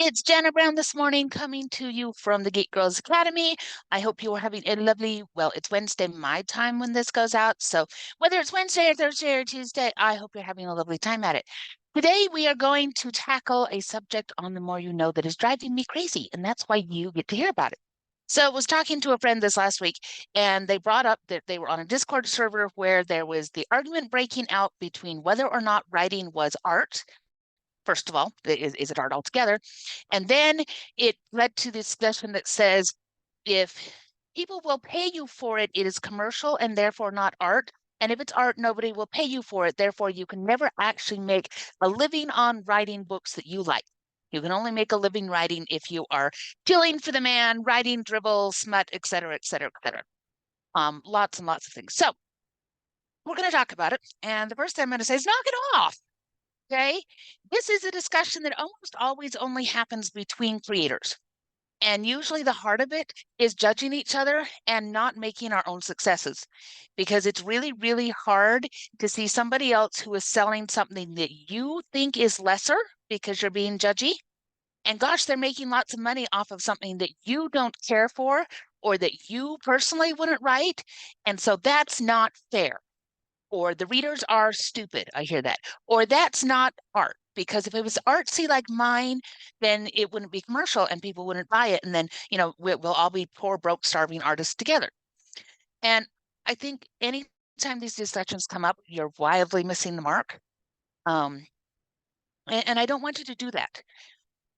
It's Jana Brown this morning coming to you from the Geek Girls Academy. I hope you are having a lovely, well, it's Wednesday my time when this goes out. So whether it's Wednesday or Thursday or Tuesday, I hope you're having a lovely time at it. Today, we are going to tackle a subject on The More You Know that is driving me crazy, and that's why you get to hear about it. So I was talking to a friend this last week, and they brought up that they were on a Discord server where there was the argument breaking out between whether or not writing was art. First of all, is it art altogether? And then it led to this discussion that says if people will pay you for it, it is commercial and therefore not art. And if it's art, nobody will pay you for it. Therefore, you can never actually make a living on writing books that you like. You can only make a living writing if you are killing for the man, writing dribble, smut, et cetera, et cetera, et cetera. Lots and lots of things. So we're going to talk about it. And the first thing I'm going to say is knock it off. Okay. This is a discussion that almost always only happens between creators. And usually the heart of it is judging each other and not making our own successes, because it's really, really hard to see somebody else who is selling something that you think is lesser because you're being judgy. And gosh, they're making lots of money off of something that you don't care for or that you personally wouldn't write. And so that's not fair. Or the readers are stupid. I hear that. Or that's not art. Because if it was artsy like mine, then it wouldn't be commercial and people wouldn't buy it. And then, we'll all be poor, broke, starving artists together. And I think anytime these discussions come up, you're wildly missing the mark. And I don't want you to do that.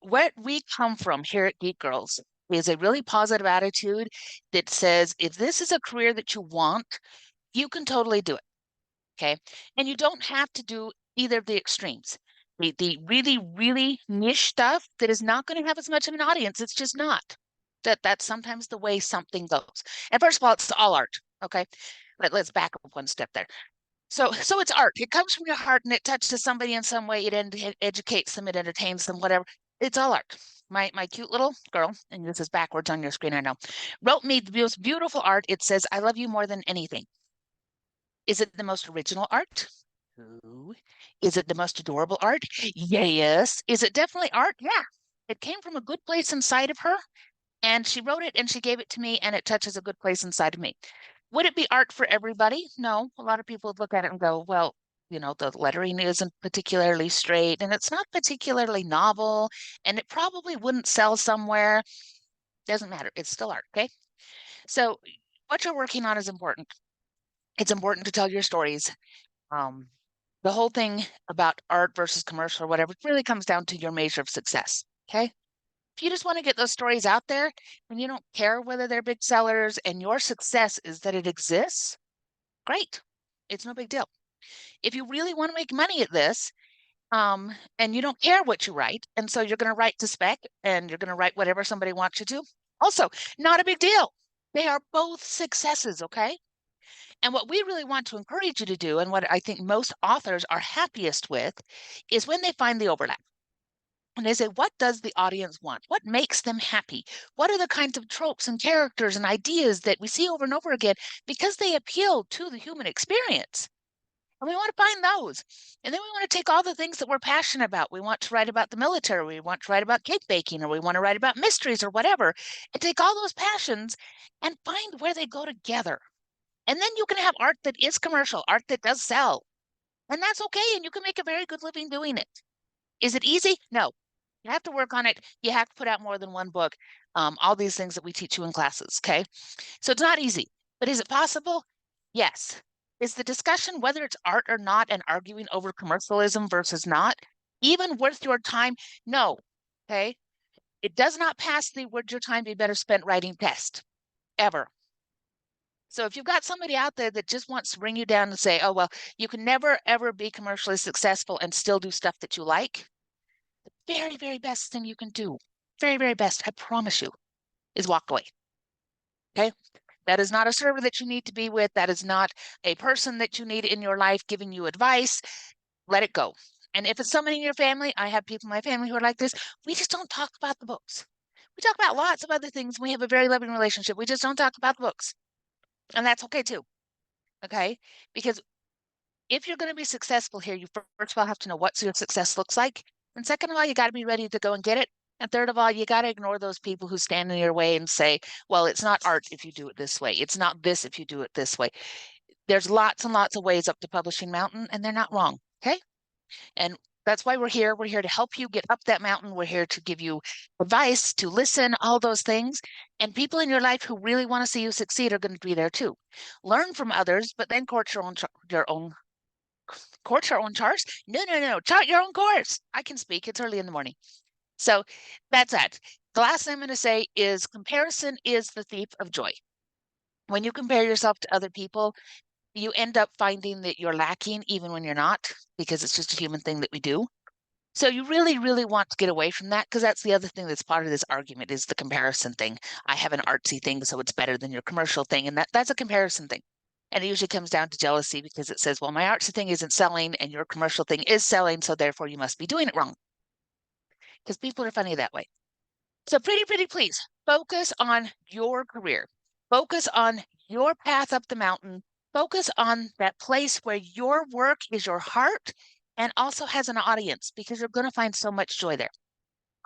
What we come from here at Geek Girls is a really positive attitude that says, if this is a career that you want, you can totally do it. Okay. And you don't have to do either of the extremes. The really, really niche stuff that is not going to have as much of an audience, it's just not. That's sometimes the way something goes. And first of all, it's all art. Okay. Let's back up one step there. So it's art. It comes from your heart and it touches somebody in some way. It educates them, it entertains them, whatever. It's all art. My cute little girl, and this is backwards on your screen, I know, wrote me the most beautiful art. It says, "I love you more than anything." Is it the most original art? No. Is it the most adorable art? Yes. Is it definitely art? Yeah. It came from a good place inside of her, and she wrote it and she gave it to me, and it touches a good place inside of me. Would it be art for everybody? No. A lot of people would look at it and go, well, the lettering isn't particularly straight, and it's not particularly novel, and it probably wouldn't sell somewhere. Doesn't matter. It's still art, okay? So what you're working on is important. It's important to tell your stories. Um, the whole thing about art versus commercial or whatever, it really comes down to your measure of success. Okay. If you just want to get those stories out there and you don't care whether they're big sellers and your success is that it exists, great. It's no big deal. If you really want to make money at this, and you don't care what you write, and so you're going to write to spec and you're going to write whatever somebody wants you to, also not a big deal. They are both successes. Okay. And what we really want to encourage you to do, and what I think most authors are happiest with, is when they find the overlap. And they say, what does the audience want? What makes them happy? What are the kinds of tropes and characters and ideas that we see over and over again because they appeal to the human experience? And we want to find those. And then we want to take all the things that we're passionate about. We want to write about the military. We want to write about cake baking, or we want to write about mysteries or whatever, and take all those passions and find where they go together. And then you can have art that is commercial, art that does sell. And that's okay. And you can make a very good living doing it. Is it easy? No. You have to work on it. You have to put out more than one book. All these things that we teach you in classes. Okay. So it's not easy, but is it possible? Yes. Is the discussion whether it's art or not and arguing over commercialism versus not even worth your time? No. Okay. It does not pass the would your time be better spent writing test ever. So if you've got somebody out there that just wants to bring you down and say, oh, well, you can never, ever be commercially successful and still do stuff that you like, the very, very best thing you can do, very, very best, I promise you, is walk away. Okay? That is not a server that you need to be with. That is not a person that you need in your life giving you advice. Let it go. And if it's somebody in your family, I have people in my family who are like this, we just don't talk about the books. We talk about lots of other things. We have a very loving relationship. We just don't talk about the books. And that's okay too. Okay? Because if you're going to be successful here, you first of all have to know what your success looks like. And second of all, you got to be ready to go and get it And third of all, you got to ignore those people who stand in your way and say, well, it's not art if you do it this way. It's not this if you do it this way. There's lots and lots of ways up the publishing mountain, and they're not wrong. Okay. And that's why we're here. We're here to help you get up that mountain. We're here to give you advice, to listen, all those things. And people in your life who really want to see you succeed are going to be there too. Learn from others, but then court your own charts. No. Chart your own course. I can speak. It's early in the morning. So that's that. The last thing I'm going to say is comparison is the thief of joy. When you compare yourself to other people, you end up finding that you're lacking even when you're not, because it's just a human thing that we do. So you really, really want to get away from that, because that's the other thing that's part of this argument is the comparison thing. I have an artsy thing, so it's better than your commercial thing. And that's a comparison thing. And it usually comes down to jealousy, because it says, well, my artsy thing isn't selling and your commercial thing is selling, so therefore you must be doing it wrong. Because people are funny that way. So pretty please focus on your career. Focus on your path up the mountain. Focus on that place where your work is your heart and also has an audience, because you're going to find so much joy there.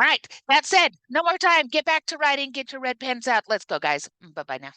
All right. That said, no more time. Get back to writing. Get your red pens out. Let's go, guys. Bye-bye now.